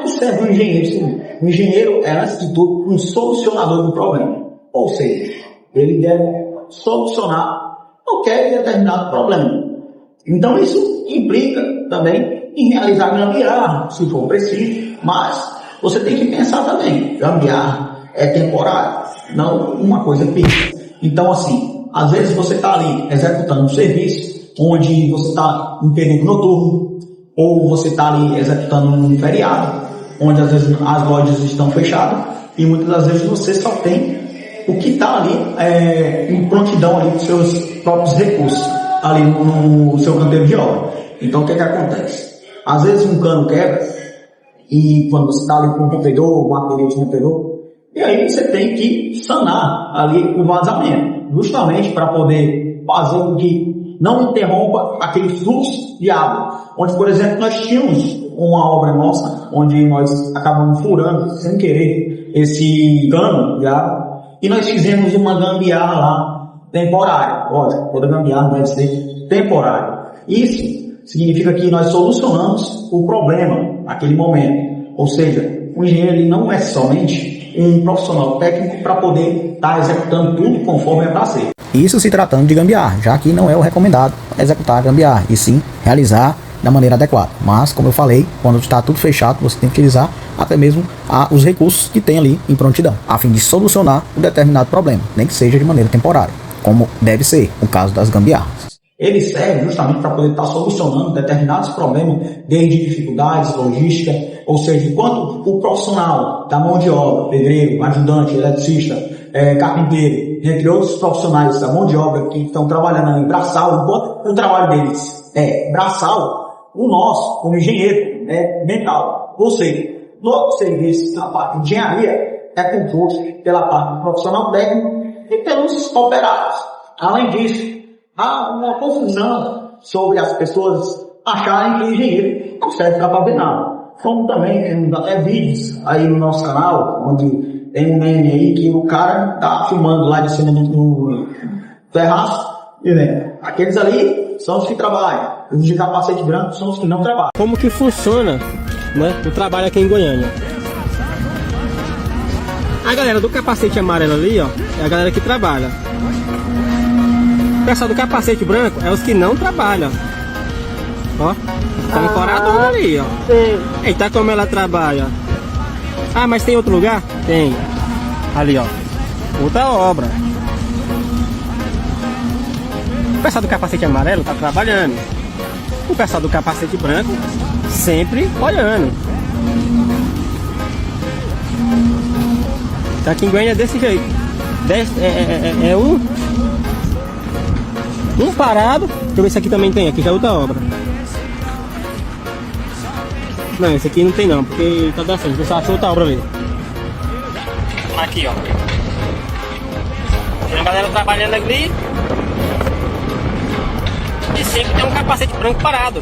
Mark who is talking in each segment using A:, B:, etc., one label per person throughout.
A: que serve um engenheiro? Sim. O engenheiro é, antes de tudo, um solucionador do problema. Ou seja, ele deve solucionar qualquer determinado problema. Então isso implica também em realizar gambiarra, se for preciso, mas você tem que pensar também, gambiarra é temporário, não uma coisa fixa. Então assim, às vezes você está ali executando um serviço, onde você está em período noturno, ou você está ali executando um feriado, onde às vezes as lojas estão fechadas, e muitas das vezes você só tem o que está ali em prontidão ali dos seus próprios recursos, ali no seu canteiro de obra. Então o que acontece? Às vezes um cano quebra, e quando você está ali com um rompedor, um aparelho de rompedor, e aí você tem que sanar ali o vazamento, justamente para poder fazer com que não interrompa aquele fluxo de água. Onde, por exemplo, nós tínhamos uma obra nossa, onde nós acabamos furando, sem querer, esse cano de água, e nós fizemos uma gambiarra lá, temporária. Olha, toda gambiarra deve ser temporária. Isso significa que nós solucionamos o problema naquele momento. Ou seja, o engenheiro ele não é somente um profissional técnico para poder estar executando tudo conforme é para ser.
B: Isso se tratando de gambiarra, já que não é o recomendado executar a gambiarra, e sim realizar da maneira adequada. Mas, como eu falei, quando está tudo fechado, você tem que utilizar até mesmo os recursos que tem ali em prontidão, a fim de solucionar um determinado problema, nem que seja de maneira temporária, como deve ser o caso das gambiarras.
A: Ele serve justamente para poder estar solucionando determinados problemas, desde dificuldades, logística, ou seja, enquanto o profissional da mão de obra, pedreiro, ajudante, eletricista, carpinteiro, entre outros profissionais da mão de obra que estão trabalhando em braçal, enquanto o trabalho deles é braçal, o nosso, como engenheiro, é mental. Ou seja, no serviço da parte de engenharia é composto pela parte do profissional técnico e pelos operários. Além disso, há uma confusão sobre as pessoas acharem que o engenheiro não serve para fazer nada. Como também temos até vídeos aí no nosso canal, onde tem um meme aí que o cara tá filmando lá de cima do terraço, e né, aqueles ali são os que trabalham, os de capacete branco são os que não trabalham.
C: Como que funciona, né, o trabalho aqui em Goiânia? A galera do capacete amarelo ali, ó, é a galera que trabalha. O pessoal do capacete branco é os que não trabalham. Ó, tá encoradona ali, ó. Eita, como ela trabalha. Ah, mas tem outro lugar? Tem. Ali, ó. Outra obra. O pessoal do capacete amarelo tá trabalhando. O pessoal do capacete branco sempre olhando. Tá aqui em Goiânia é desse jeito. Um parado. Deixa eu ver se aqui também tem. Aqui já é outra obra. Não, esse aqui não tem não, porque tá descendo. Você achou outra obra ali. Aqui, ó. Tem a galera trabalhando ali. E sempre tem um capacete branco parado.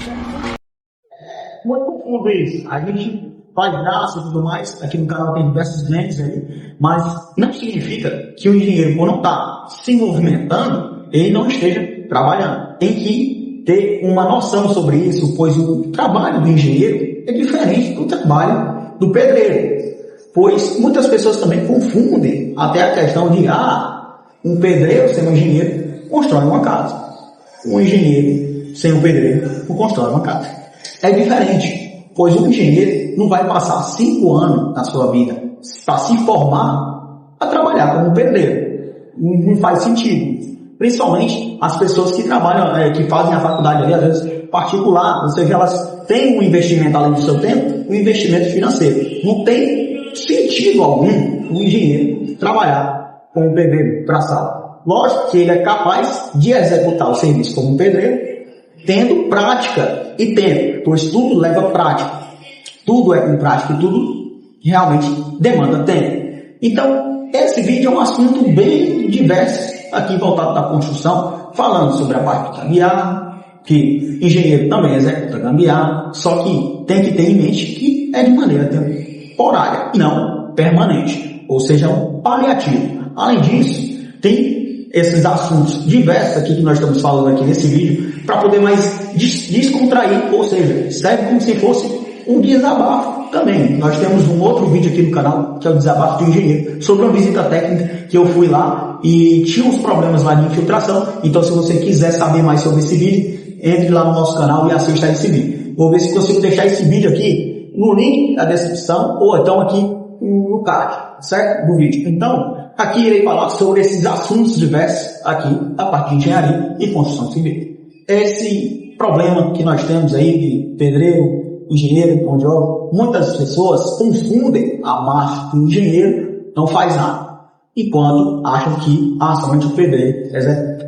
A: Muito profundo isso. A gente faz graça e tudo mais. Aqui no canal tem diversos memes aí. Mas não significa que o engenheiro, por não estar se movimentando, ele não esteja trabalhando. Tem que ter uma noção sobre isso, pois o trabalho do engenheiro é diferente do trabalho do pedreiro. Pois muitas pessoas também confundem até a questão de um pedreiro sem um engenheiro constrói uma casa. Um engenheiro sem um pedreiro não constrói uma casa. É diferente, pois um engenheiro não vai passar 5 anos na sua vida para se formar a trabalhar como pedreiro. Não faz sentido. Principalmente as pessoas que trabalham, que fazem a faculdade ali, às vezes particular, ou seja, elas têm um investimento além do seu tempo, um investimento financeiro. Não tem sentido algum um engenheiro trabalhar como pedreiro braçal. Lógico que ele é capaz de executar o serviço como pedreiro, tendo prática e tempo, pois tudo leva prática. Tudo é com prática e tudo realmente demanda tempo. Então, esse vídeo é um assunto bem diverso, aqui voltado da construção, falando sobre a parte da gambiarra, que engenheiro também executa gambiarra, só que tem que ter em mente que é de maneira temporária e não permanente, ou seja, um paliativo. Além disso, tem esses assuntos diversos aqui que nós estamos falando aqui nesse vídeo, para poder mais descontrair, ou seja, serve como se fosse um desabafo também nós temos um outro vídeo aqui no canal, que é o Desabafo do Engenheiro, sobre uma visita técnica que eu fui lá e tinha uns problemas lá de infiltração. Então, se você quiser saber mais sobre esse vídeo, entre lá no nosso canal e assista esse vídeo. Vou ver se consigo deixar esse vídeo aqui no link da descrição ou então aqui no card, certo? Do vídeo. Então, aqui irei falar sobre esses assuntos diversos aqui da parte de engenharia e construção civil. Esse problema que nós temos aí de pedreiro, engenheiro, mão de obra, muitas pessoas confundem a parte do engenheiro, não faz nada, enquanto acham que somente o pedreiro executa.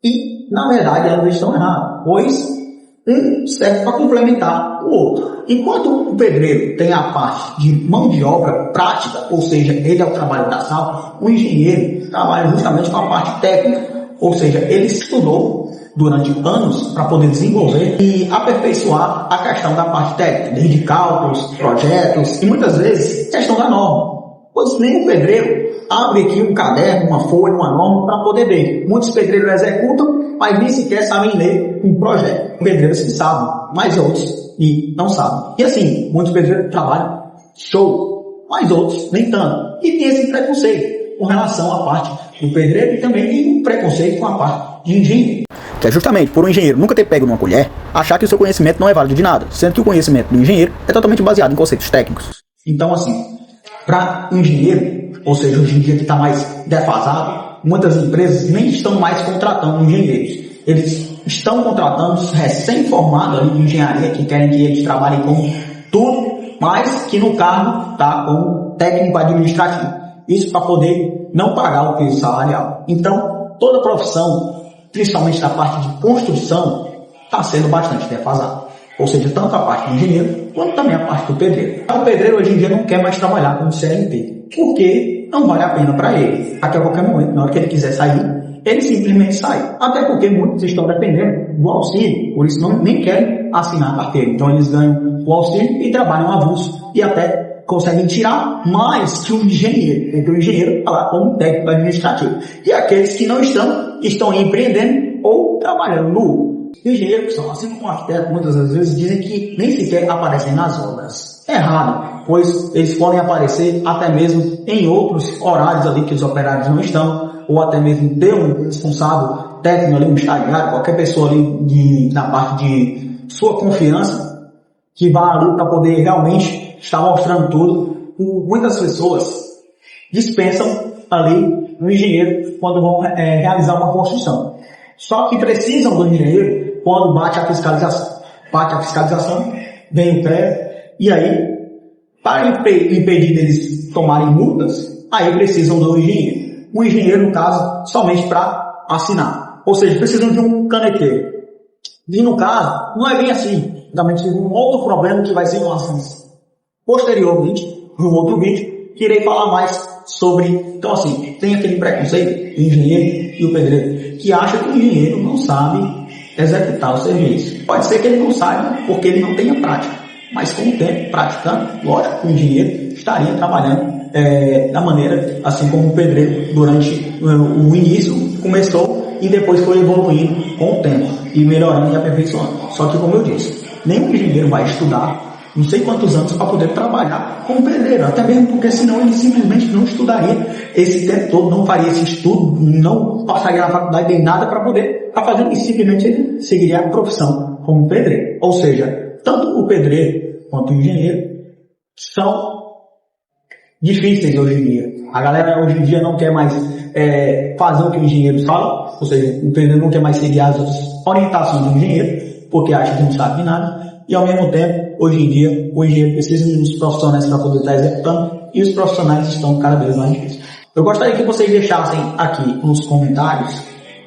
A: E, na verdade, elas estão erradas, pois um serve para complementar o outro. Enquanto o pedreiro tem a parte de mão de obra prática, ou seja, ele é o trabalho da sala, o engenheiro trabalha justamente com a parte técnica, ou seja, ele estudou durante anos para poder desenvolver e aperfeiçoar a questão da parte técnica, desde cálculos, projetos e muitas vezes questão da norma. Pois nem o pedreiro abre aqui um caderno, uma folha, uma norma para poder ver. Muitos pedreiros executam, mas nem sequer sabem ler um projeto. Pedreiros que sabem, mas outros e não sabem. E assim, muitos pedreiros trabalham show, mas outros nem tanto. E tem esse preconceito com relação à parte do pedreiro e também tem um preconceito com a parte de engenheiro.
B: Que é justamente por um engenheiro nunca ter pego numa colher, achar que o seu conhecimento não é válido de nada, sendo que o conhecimento do engenheiro é totalmente baseado em conceitos técnicos.
A: Então assim, para engenheiro, ou seja, hoje em dia que está mais defasado, muitas empresas nem estão mais contratando engenheiros. Eles estão contratando os recém-formados ali de engenharia, que querem que eles trabalhem com tudo, mas que no cargo está como técnico administrativo. Isso para poder não pagar o peso salarial. Então, toda profissão, principalmente da parte de construção, está sendo bastante defasada. Ou seja, tanto a parte do engenheiro, quanto também a parte do pedreiro. O pedreiro hoje em dia não quer mais trabalhar como CLT, porque não vale a pena para ele. Até a qualquer momento, na hora que ele quiser sair, ele simplesmente sai. Até porque muitos estão dependendo do auxílio, por isso nem querem assinar a carteira. Então eles ganham o auxílio e trabalham avulso e até conseguem tirar mais que o engenheiro. Porque o engenheiro está lá como técnico administrativo. E aqueles que não estão empreendendo ou trabalhando no engenheiro, que são assim como arquiteto, muitas das vezes dizem que nem sequer aparecem nas obras. Errado, pois eles podem aparecer até mesmo em outros horários ali que os operários não estão, ou até mesmo ter um responsável técnico ali, um estagiário, qualquer pessoa ali na parte de sua confiança, que vá ali para poder realmente estar mostrando tudo. Muitas pessoas dispensam ali o engenheiro quando vão realizar uma construção. Só que precisam do engenheiro quando bate a fiscalização. Bate a fiscalização, vem o pé, e aí, para impedir deles tomarem multas, aí precisam do engenheiro. O engenheiro, no caso, somente para assinar. Ou seja, precisam de um caneteiro. E no caso, não é bem assim. Também tive um outro problema que vai ser um assunto posteriormente, no outro vídeo, que irei falar mais sobre. Então assim, tem aquele preconceito do engenheiro e o pedreiro, que acha que o engenheiro não sabe executar o serviço. Pode ser que ele não saiba porque ele não tenha prática, mas com o tempo, praticando, lógico, o engenheiro estaria trabalhando da maneira, assim como o pedreiro durante o início começou e depois foi evoluindo com o tempo e melhorando e aperfeiçoando. Só que, como eu disse, nenhum engenheiro vai estudar não sei quantos anos para poder trabalhar como pedreiro, até mesmo porque senão ele simplesmente não estudaria esse tempo todo, não faria esse estudo, não passaria na faculdade nem nada para poder estar fazendo isso, simplesmente ele seguiria a profissão como pedreiro. Ou seja, tanto o pedreiro quanto o engenheiro são difíceis hoje em dia. A galera hoje em dia não quer mais fazer o que o engenheiro fala, ou seja, o pedreiro não quer mais seguir as orientações do engenheiro, porque acha que não sabe de nada. E ao mesmo tempo, hoje em dia, o engenheiro precisa dos profissionais para poder estar executando e os profissionais estão cada vez mais difíceis. Eu gostaria que vocês deixassem aqui nos comentários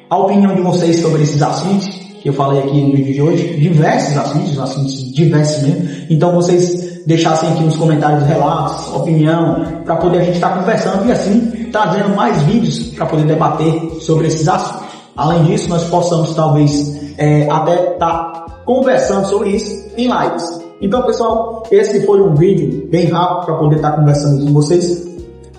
A: a opinião de vocês sobre esses assuntos que eu falei aqui no vídeo de hoje, diversos assuntos diversos mesmo. Então vocês deixassem aqui nos comentários relatos, opinião, para poder a gente estar conversando e assim trazendo mais vídeos para poder debater sobre esses assuntos. Além disso, nós possamos talvez até estar conversando sobre isso em lives. Então, pessoal, esse foi um vídeo bem rápido para poder estar conversando com vocês.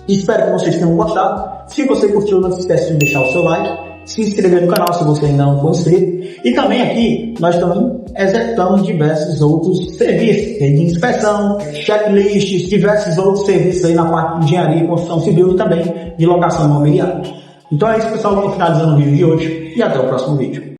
A: Espero que vocês tenham gostado. Se você curtiu, não se esqueça de deixar o seu like. se inscrever no canal se você ainda não for inscrito. E também aqui nós também executamos diversos outros serviços, de inspeção, checklists, diversos outros serviços aí na parte de engenharia e construção civil e também de locação imobiliária. Então é isso, pessoal, vamos finalizando o vídeo de hoje e até o próximo vídeo.